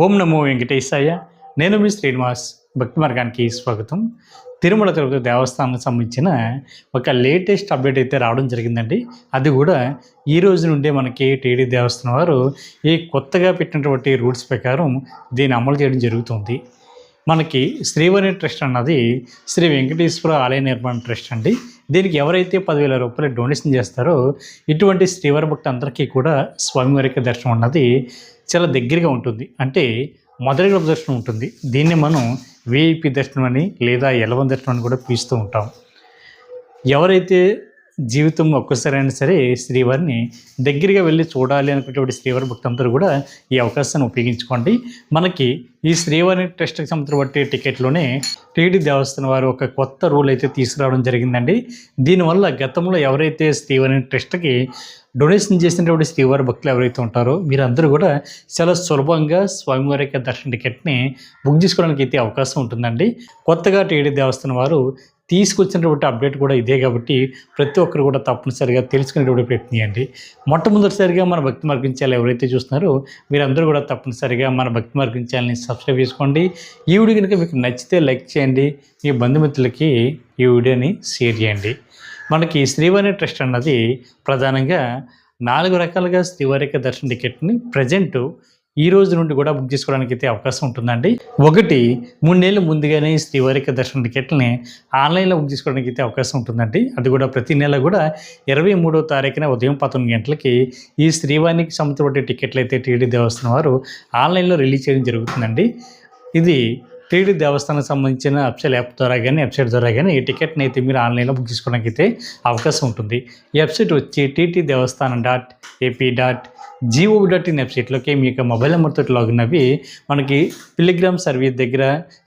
ఓం నమో వెంకటేశాయ. నేను మీ శ్రీనివాస్. భక్తి మార్గానికి స్వాగతం. తిరుమల తిరుపతి దేవస్థానానికి సంబంధించిన ఒక లేటెస్ట్ అప్డేట్ అయితే రావడం జరిగిందండి. అది కూడా ఈ రోజు నుండే మనకి టీడీ దేవస్థానం వారు ఈ కొత్తగా పెట్టినటువంటి రూల్స్ ప్రకారం దీన్ని అమలు చేయడం జరుగుతుంది. మనకి శ్రీవాణి ట్రస్ట్ అన్నది శ్రీ వెంకటేశ్వర ఆలయ నిర్మాణ ట్రస్ట్ అండి. దీనికి ఎవరైతే 10,000 రూపాయలు డొనేషన్ చేస్తారో ఇటువంటి శ్రీవారి భక్తులందరికీ కూడా స్వామివారి యొక్క దర్శనం అన్నది చాలా దగ్గరగా ఉంటుంది. అంటే మొదటి గ్రూప్ దర్శనం ఉంటుంది. దీన్ని మనం విఐపి దర్శనం అని లేదా ఎలవన్ దర్శనం అని కూడా పిలుస్తూ ఉంటాం. ఎవరైతే జీవితంలో ఒక్కసారైనా సరే శ్రీవారిని దగ్గరగా వెళ్ళి చూడాలి అనుకునేటువంటి శ్రీవారి భక్తులందరూ కూడా ఈ అవకాశాన్ని ఉపయోగించుకోండి. మనకి ఈ శ్రీవారి ట్రస్ట్కి సంబంధించిన టికెట్లోనే టీడీ దేవస్థానం వారు ఒక కొత్త రూల్ అయితే తీసుకురావడం జరిగిందండి. దీనివల్ల గతంలో ఎవరైతే శ్రీవారి ట్రస్ట్కి డొనేషన్ చేసినటువంటి శ్రీవారి భక్తులు ఎవరైతే ఉంటారో మీరందరూ కూడా చాలా సులభంగా స్వామివారి యొక్క దర్శన టికెట్ని బుక్ చేసుకోవడానికి అయితే అవకాశం ఉంటుందండి. కొత్తగా టీడీ దేవస్థానం వారు తీసుకొచ్చినటువంటి అప్డేట్ కూడా ఇదే కాబట్టి ప్రతి ఒక్కరు కూడా తప్పనిసరిగా తెలుసుకునేటువంటి ప్రయత్నం చేయండి. మొట్టమొదటిసారిగా మన భక్తి మార్గం ఛానల్ ఎవరైతే చూస్తున్నారో మీరందరూ కూడా తప్పనిసరిగా మన భక్తి మార్గం ఛానల్ని సబ్స్క్రైబ్ చేసుకోండి. ఈ వీడియో కనుక మీకు నచ్చితే లైక్ చేయండి. మీ బంధుమిత్రులకి ఈ వీడియోని షేర్ చేయండి. మనకి శ్రీవారి ట్రస్ట్ అన్నది ప్రధానంగా 4 రకాలుగా శ్రీవారి యొక్క దర్శన టికెట్ని ప్రజెంట్ ఈ రోజు నుండి కూడా బుక్ చేసుకోవడానికి అయితే అవకాశం ఉంటుందండి. 3 నెలల ముందుగానే శ్రీవారి యొక్క దర్శన టికెట్ని ఆన్లైన్లో బుక్ చేసుకోవడానికి అయితే అవకాశం ఉంటుందండి. అది కూడా ప్రతి నెల కూడా 23వ తారీఖున ఉదయం 11 గంటలకి ఈ శ్రీవారికి సంబంధించిన టికెట్లు అయితే టీడీ దేవస్థానం వారు ఆన్లైన్లో రిలీజ్ చేయడం జరుగుతుందండి. ఇది టీడీ దేవస్థానానికి సంబంధించిన అఫీషియల్ యాప్ ద్వారా కానీ వెబ్సైట్ ద్వారా కానీ ఈ టికెట్ని అయితే మీరు ఆన్లైన్లో బుక్ చేసుకోవడానికి అయితే అవకాశం ఉంటుంది. ఈ వెబ్సైట్ వచ్చి ttdevaస్థానం.ap.gov.in వెబ్సైట్లోకి మీ యొక్క మొబైల్ నెంబర్తో లాగిన్ అవి మనకి పిలిగ్రామ్ సర్వీస్ దగ్గర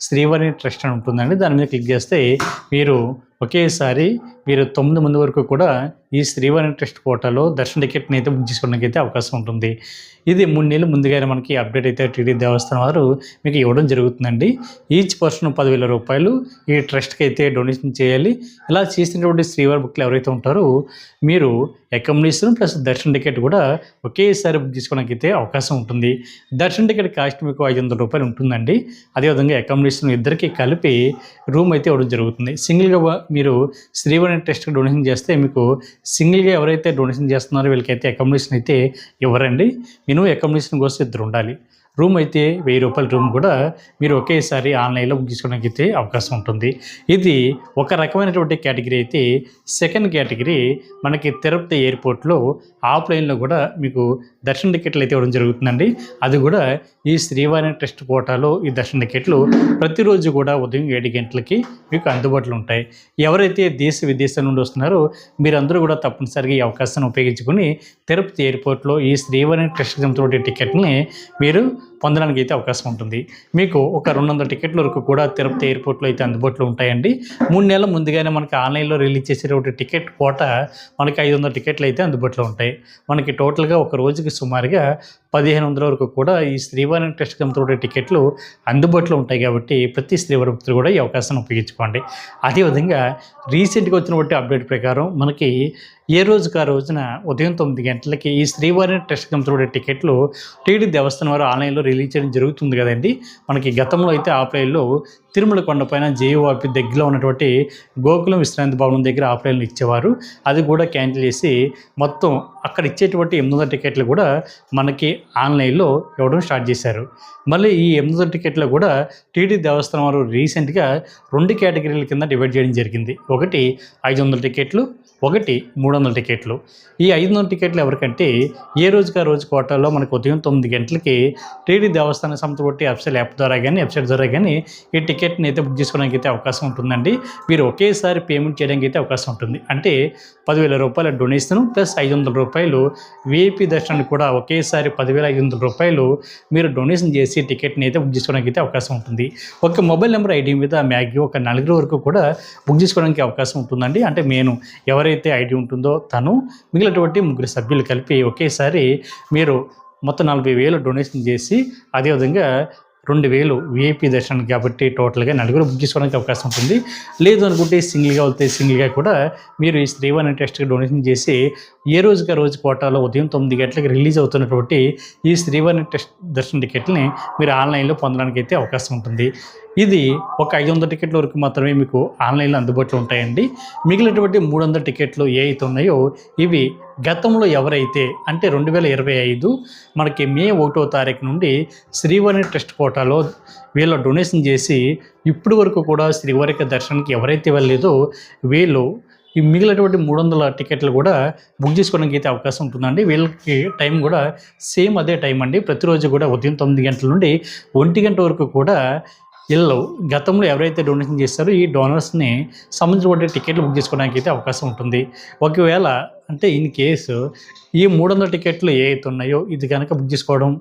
శ్రీవారి ట్రస్ట్ అని ఉంటుందండి. దాని మీద క్లిక్ చేస్తే మీరు ఒకేసారి 9 మంది వరకు కూడా ఈ శ్రీవారి ట్రస్ట్ కోటాలో దర్శన టికెట్ని అయితే బుక్ చేసుకోవడానికి అయితే అవకాశం ఉంటుంది. ఇది 3 నెలలు ముందుగానే మనకి అప్డేట్ అయితే టీడీ దేవస్థానం వారు మీకు ఇవ్వడం జరుగుతుందండి. ఈచ్ పర్సన్ 10,000 రూపాయలు ఈ ట్రస్ట్కి అయితే డొనేషన్ చేయాలి. ఇలా చేసినటువంటి శ్రీవారి భక్తులు ఎవరైతే ఉంటారో మీరు అకామిడేషన్ ప్లస్ దర్శన టికెట్ కూడా ఒకేసారి బుక్ చేసుకోవడానికి అయితే అవకాశం ఉంటుంది. దర్శన టికెట్ కాస్ట్ మీకు 500 రూపాయలు ఉంటుందండి. అదేవిధంగా అకామిడేషన్ ఇద్దరికి కలిపి రూమ్ అయితే ఇవ్వడం జరుగుతుంది. సింగిల్గా మీరు శ్రీవారి ట్రస్ట్కి డొనేషన్ చేస్తే మీకు సింగిల్గా ఎవరైతే డొనేషన్ చేస్తున్నారో వీళ్ళకైతే అకామిడేషన్ అయితే ఇవ్వరండి. మినిమం అకామిడేషన్ కోసం 2 ఉండాలి. రూమ్ అయితే 1000 రూపాయల రూమ్ కూడా మీరు ఒకేసారి ఆన్లైన్లో బుక్ చేసుకోవడానికి అయితే అవకాశం ఉంటుంది. ఇది ఒక రకమైనటువంటి కేటగిరీ అయితే. సెకండ్ కేటగిరీ మనకి తిరుపతి ఎయిర్పోర్ట్లో ఆఫ్లైన్లో కూడా మీకు దర్శన టికెట్లు అయితే ఇవ్వడం జరుగుతుందండి. అది కూడా ఈ శ్రీవారి ట్రస్ట్ కోటాలో ఈ దర్శన టికెట్లు ప్రతిరోజు కూడా ఉదయం 7 గంటలకి మీకు అందుబాటులో ఉంటాయి. ఎవరైతే దేశ విదేశాల నుండి వస్తున్నారో మీరందరూ కూడా తప్పనిసరిగా ఈ అవకాశాన్ని ఉపయోగించుకొని తిరుపతి ఎయిర్పోర్ట్లో ఈ శ్రీవారి ట్రస్ట్ సంబంధించిన టికెట్ని మీరు పొందడానికి అయితే అవకాశం ఉంటుంది. మీకు ఒక 200 టికెట్ల వరకు కూడా తిరుపతి ఎయిర్పోర్ట్లో అయితే అందుబాటులో ఉంటాయండి. 3 నెలల ముందుగానే మనకి ఆన్లైన్లో రిలీజ్ చేసేటువంటి టికెట్ కోట మనకి 500 టికెట్లు అయితే అందుబాటులో ఉంటాయి. మనకి టోటల్గా ఒక రోజుకి సుమారుగా 1,500 వరకు కూడా ఈ శ్రీవారి ట్రస్ట్ సంబంధించిన టికెట్లు అందుబాటులో ఉంటాయి. కాబట్టి ప్రతి శ్రీవారి భక్తులు కూడా ఈ అవకాశాన్ని ఉపయోగించుకోండి. అదేవిధంగా రీసెంట్గా వచ్చినటువంటి అప్డేట్ ప్రకారం మనకి ఏ రోజుకి ఆ రోజున ఉదయం 9 గంటలకి ఈ శ్రీవారి ట్రస్ట్ సంబంధించిన టికెట్లు టీడీ దేవస్థానం వారు ఆన్లైన్లో రిలీజ్ చేయడం జరుగుతుంది కదండి. మనకి గతంలో అయితే ఆఫ్లైన్లో తిరుమల కొండపైన జేయూఆర్పీ దగ్గరలో ఉన్నటువంటి గోకులం విశ్రాంతి భవనం దగ్గర ఆఫ్లైన్లో ఇచ్చేవారు. అది కూడా క్యాన్సిల్ చేసి మొత్తం అక్కడ ఇచ్చేటువంటి 800 టికెట్లు కూడా మనకి ఆన్లైన్లో ఇవ్వడం స్టార్ట్ చేశారు. మళ్ళీ ఈ 800 టికెట్లు కూడా టీడీ దేవస్థానం వారు రీసెంట్గా 2 కేటగిరీల కింద డివైడ్ చేయడం జరిగింది. ఒకటి 500 టికెట్లు, ఒకటి 300 టికెట్లు. ఈ 500 టికెట్లు ఎవరికంటే ఏ రోజుకి ఆ రోజు కోటాలో మనకు ఉదయం 9 గంటలకి టీడీ దేవస్థానం సంబంధించిన అఫీషియల్ యాప్ ద్వారా కానీ వెబ్సైట్ ద్వారా కానీ ఈ టికెట్ని అయితే బుక్ చేసుకోవడానికి అయితే అవకాశం ఉంటుందండి. మీరు ఒకేసారి పేమెంట్ చేయడానికి అయితే అవకాశం ఉంటుంది. అంటే 10,000 రూపాయల డొనేషన్ ప్లస్ 500 రూపాయలు విఐపి దర్శనానికి కూడా ఒకేసారి 10,500 రూపాయలు మీరు డొనేషన్ చేసి టికెట్ని అయితే బుక్ చేసుకోవడానికి అయితే అవకాశం ఉంటుంది. ఒక మొబైల్ నెంబర్ ఐడి మీద మ్యాక్సిమం ఒక 4 వరకు కూడా బుక్ చేసుకోవడానికి అవకాశం ఉంటుందండి. అంటే నేను ఎవరైతే ఐడి ఉంటుందో తను మిగిలినటువంటి 3 సభ్యులు కలిపి ఒకేసారి మీరు మొత్తం 40,000 డొనేషన్ చేసి అదేవిధంగా 2,000 విఐపి దర్శనానికి కాబట్టి టోటల్గా 4 బుక్ చేసుకోవడానికి అవకాశం ఉంటుంది. లేదు అనుకుంటే సింగిల్గా వెళ్తే సింగిల్గా కూడా మీరు ఈ శ్రీవారి ట్రస్ట్కి డొనేషన్ చేసి ఏ రోజుకి ఆ రోజు కోటాలో ఉదయం 9 గంటలకు రిలీజ్ అవుతున్నటువంటి ఈ శ్రీవారి దర్శన టికెట్ని మీరు ఆన్లైన్లో పొందడానికి అయితే అవకాశం ఉంటుంది. ఇది ఒక 500 టికెట్ల వరకు మాత్రమే మీకు ఆన్లైన్లో అందుబాటులో ఉంటాయండి. మిగిలినటువంటి 300 టికెట్లు ఏ అయితే ఉన్నాయో ఇవి గతంలో ఎవరైతే అంటే 2025 మనకి మే 1వ తారీఖు నుండి శ్రీవారి ట్రస్ట్ కోటాలో వీళ్ళు డొనేషన్ చేసి ఇప్పటి వరకు కూడా శ్రీవారి దర్శనానికి ఎవరైతే వెళ్ళలేదో వీళ్ళు ఈ మిగిలినటువంటి 300 టికెట్లు కూడా బుక్ చేసుకోవడానికి అయితే అవకాశం ఉంటుందండి. వీళ్ళకి టైం కూడా సేమ్ అదే టైం అండి. ప్రతిరోజు కూడా ఉదయం 9 గంటల నుండి 1 గంట వరకు కూడా వీళ్ళు గతంలో ఎవరైతే డొనేషన్ చేస్తారో ఈ డోనర్స్ని సంబంధించిన టికెట్లు బుక్ చేసుకోవడానికి అయితే అవకాశం ఉంటుంది. ఒకవేళ అంటే ఇన్ కేసు ఈ 300 టికెట్లు ఏ అయితే ఉన్నాయో ఇది కనుక బుక్ చేసుకోవడం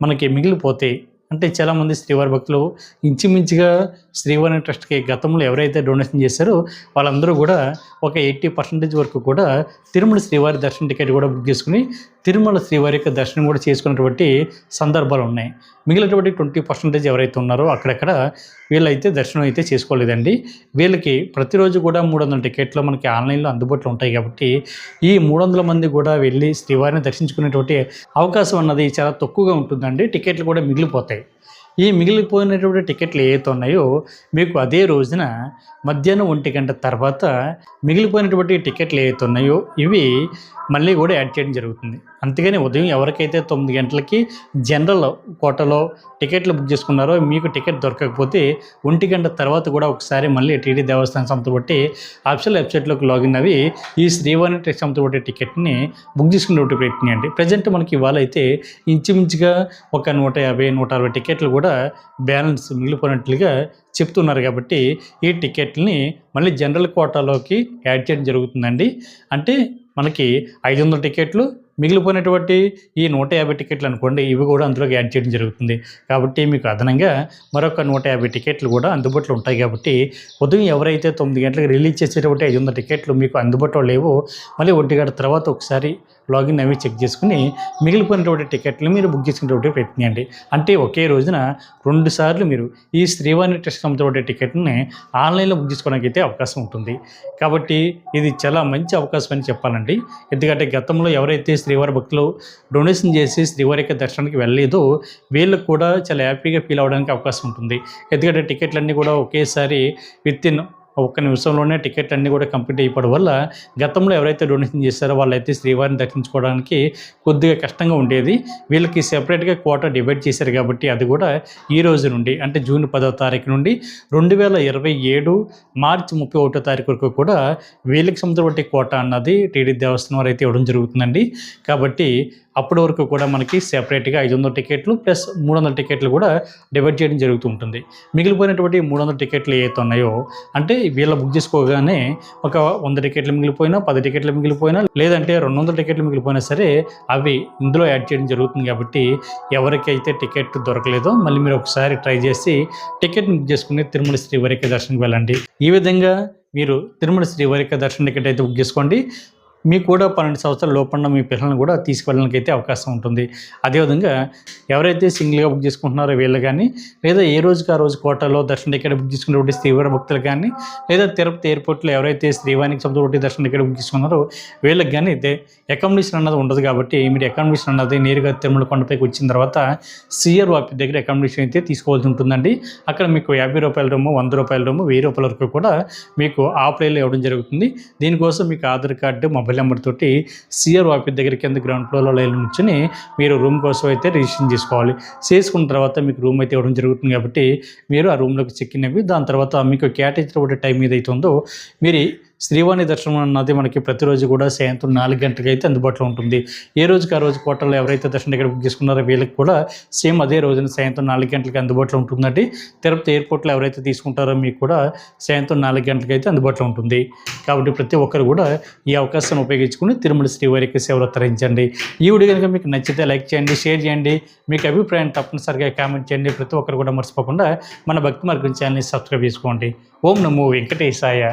మనకి మిగిలిపోతే అంటే చాలామంది శ్రీవారి భక్తులు ఇంచుమించుగా శ్రీవారి ట్రస్ట్కి గతంలో ఎవరైతే డొనేషన్ చేశారో వాళ్ళందరూ కూడా ఒక 80% వరకు కూడా తిరుమల శ్రీవారి దర్శన టికెట్ కూడా బుక్ చేసుకుని తిరుమల శ్రీవారి యొక్క దర్శనం కూడా చేసుకున్నటువంటి సందర్భాలు ఉన్నాయి. మిగిలినటువంటి 20% ఎవరైతే ఉన్నారో అక్కడక్కడ వీళ్ళైతే దర్శనం అయితే చేసుకోలేదండి. వీళ్ళకి ప్రతిరోజు కూడా 300 టికెట్లు మనకి ఆన్లైన్లో అందుబాటులో ఉంటాయి కాబట్టి ఈ 300 మంది కూడా వెళ్ళి శ్రీవారిని దర్శించుకునేటువంటి అవకాశం అన్నది చాలా తక్కువగా ఉంటుందండి. టికెట్లు కూడా మిగిలిపోతాయి. ఈ మిగిలిపోయినటువంటి టికెట్లు ఏవైతే ఉన్నాయో మీకు అదే రోజున మధ్యాహ్నం 1 గంట తర్వాత మిగిలిపోయినటువంటి టికెట్లు ఏవైతే ఉన్నాయో ఇవి మళ్ళీ కూడా యాడ్ చేయడం జరుగుతుంది. అంతేగాని ఉదయం ఎవరికైతే 9 గంటలకి జనరల్ కోటాలో టికెట్లు బుక్ చేసుకున్నారో మీకు టికెట్ దొరకకపోతే 1 గంట తర్వాత కూడా ఒకసారి మళ్ళీ టీటీ దేవస్థానం సంస్థ బట్టి ఆఫీషియల్ వెబ్సైట్లోకి లాగిన్ అవి ఈ శ్రీవారి ట్రస్ట్ సంస్థ బట్టి టికెట్ని బుక్ చేసుకునేటువంటి ప్రయత్నం అండి. ప్రజెంట్ మనకి ఇవాళ అయితే ఇంచుమించుగా ఒక 150, 160 టికెట్లు కూడా బ్యాలెన్స్ మిగిలిపోయినట్లుగా చెప్తున్నారు కాబట్టి ఈ టికెట్ని మళ్ళీ జనరల్ కోటాలోకి యాడ్ చేయడం జరుగుతుందండి. అంటే మనకి 500 టికెట్లు మిగిలిపోయినటువంటి ఈ 150 టికెట్లు అనుకోండి ఇవి కూడా అందులోకి యాడ్ చేయడం జరుగుతుంది. కాబట్టి మీకు అదనంగా మరొక 150 టికెట్లు కూడా అందుబాటులో ఉంటాయి. కాబట్టి ఉదయం ఎవరైతే 9 గంటలకు రిలీజ్ చేసేటువంటి 500 టికెట్లు మీకు అందుబాటులో లేవో మళ్ళీ 1 గంట తర్వాత ఒకసారి లాగిన్ అవి చెక్ చేసుకుని మిగిలిపోయినటువంటి టికెట్లు మీరు బుక్ చేసుకునేటువంటి ప్రయత్నించండి. అంటే ఒకే రోజున 2 సార్లు మీరు ఈ శ్రీవారి ట్రస్ట్ సంబంధించిన టికెట్ని ఆన్లైన్లో బుక్ చేసుకోవడానికి అయితే అవకాశం ఉంటుంది. కాబట్టి ఇది చాలా మంచి అవకాశం అని చెప్పాలండి. ఎందుకంటే గతంలో ఎవరైతే శ్రీవారి భక్తులు డొనేషన్ చేసి శ్రీవారి యొక్క దర్శనానికి వెళ్ళలేదో వీళ్ళకు కూడా చాలా హ్యాపీగా ఫీల్ అవ్వడానికి అవకాశం ఉంటుంది. ఎందుకంటే టికెట్లన్నీ కూడా ఒకేసారి వితిన్ ఒక్క నిమిషంలోనే టికెట్ అన్నీ కూడా కంప్లీట్ అయిపోవడం వల్ల గతంలో ఎవరైతే డొనేషన్ చేస్తారో వాళ్ళైతే శ్రీవారిని దర్శించుకోవడానికి కొద్దిగా కష్టంగా ఉండేది. వీళ్ళకి సెపరేట్గా కోటా డివైడ్ చేశారు కాబట్టి అది కూడా ఈ రోజు నుండి అంటే జూన్ 10వ తారీఖు నుండి 2027 మార్చి 31వ తారీఖు వరకు కూడా వీళ్ళకి సంబంధించిన కోటా అన్నది టీడీ దేవస్థానం వారు అయితే ఇవ్వడం జరుగుతుందండి. కాబట్టి అప్పటి వరకు కూడా మనకి సెపరేట్గా 500 టికెట్లు ప్లస్ 300 టికెట్లు కూడా డివైడ్ చేయడం జరుగుతూ ఉంటుంది. మిగిలిపోయినటువంటి 300 టికెట్లు ఏవైతే ఉన్నాయో అంటే వీళ్ళ బుక్ చేసుకోగానే ఒక 100 టికెట్లు మిగిలిపోయినా 10 టికెట్లు మిగిలిపోయినా లేదంటే 200 టికెట్లు మిగిలిపోయినా సరే అవి ఇందులో యాడ్ చేయడం జరుగుతుంది. కాబట్టి ఎవరికైతే టికెట్ దొరకలేదో మళ్ళీ మీరు ఒకసారి ట్రై చేసి టికెట్ బుక్ చేసుకుని తిరుమల శ్రీవారి దర్శనంకి వెళ్ళండి. ఈ విధంగా మీరు తిరుమల శ్రీవారి దర్శన టికెట్ అయితే బుక్ చేసుకోండి. మీకు కూడా 12 సంవత్సరాల లోపల మీ పిల్లలను కూడా తీసుకువెళ్ళడానికి అయితే అవకాశం ఉంటుంది. అదేవిధంగా ఎవరైతే సింగిల్గా బుక్ చేసుకుంటున్నారో వీళ్ళు కానీ లేదా ఏ రోజుకి ఆ రోజు కోటాలో దర్శన టికెట్ బుక్ చేసుకున్నటువంటి శ్రీవారి భక్తులు కానీ లేదా తిరుపతి ఎయిర్పోర్ట్లో ఎవరైతే శ్రీవారికి సంబంధించిన దర్శన టికెట్ బుక్ చేసుకున్నారో వీళ్ళకి కానీ అయితే అకామిడేషన్ అన్నది ఉండదు. కాబట్టి మీరు అకామిడేషన్ అన్నది నేరుగా తిరుమల కొండపైకి వచ్చిన తర్వాత సిఆర్ ఆఫీస్ దగ్గర అకామిడేషన్ అయితే తీసుకోవాల్సి ఉంటుందండి. అక్కడ మీకు 50 రూపాయల రూము, 100 రూపాయల రూము, 1000 రూపాయల వరకు కూడా మీకు ఆ ప్లేలో ఇవ్వడం జరుగుతుంది. దీనికోసం మీకు ఆధార్ కార్డు, మొబైల్ నెంబర్ తోటి సిఆర్ ఆఫీస్ దగ్గర కింద గ్రౌండ్ ఫ్లోర్లో లైన్ నుంచుని మీరు రూమ్ కోసం అయితే రిజిస్ట్రేషన్ చేసుకోవాలి. చేసుకున్న తర్వాత మీకు రూమ్ అయితే ఇవ్వడం జరుగుతుంది. కాబట్టి మీరు ఆ రూమ్లోకి చెక్ ఇన్ అయ్యి దాని తర్వాత మీకు కేటాయించిన టైం ఏదైతే ఉందో మీరు శ్రీవారి దర్శనం అన్నది మనకి ప్రతిరోజు కూడా సాయంత్రం 4 గంటలకి అయితే అందుబాటులో ఉంటుంది. ఏ రోజుకి ఆ రోజు కోటలో ఎవరైతే దర్శనం టికెట్ బుక్ చేసుకున్నారో వీళ్ళకి కూడా సేమ్ అదే రోజున సాయంత్రం 4 గంటలకి అందుబాటులో ఉంటుందండి. తిరుపతి ఎయిర్పోర్ట్లో ఎవరైతే తీసుకుంటారో మీకు కూడా సాయంత్రం 4 గంటలకి అయితే అందుబాటులో ఉంటుంది. కాబట్టి ప్రతి ఒక్కరు కూడా ఈ అవకాశాన్ని ఉపయోగించుకుని తిరుమల శ్రీవారికి సేవలు తరించండి. ఈ వీడియో కనుక మీకు నచ్చితే లైక్ చేయండి, షేర్ చేయండి, మీకు అభిప్రాయం తప్పనిసరిగా కామెంట్ చేయండి. ప్రతి ఒక్కరు కూడా మర్చిపోకుండా మన భక్తి మార్గం ఛానల్ని సబ్స్క్రైబ్ చేసుకోండి. ఓం నమో వెంకటేశాయ.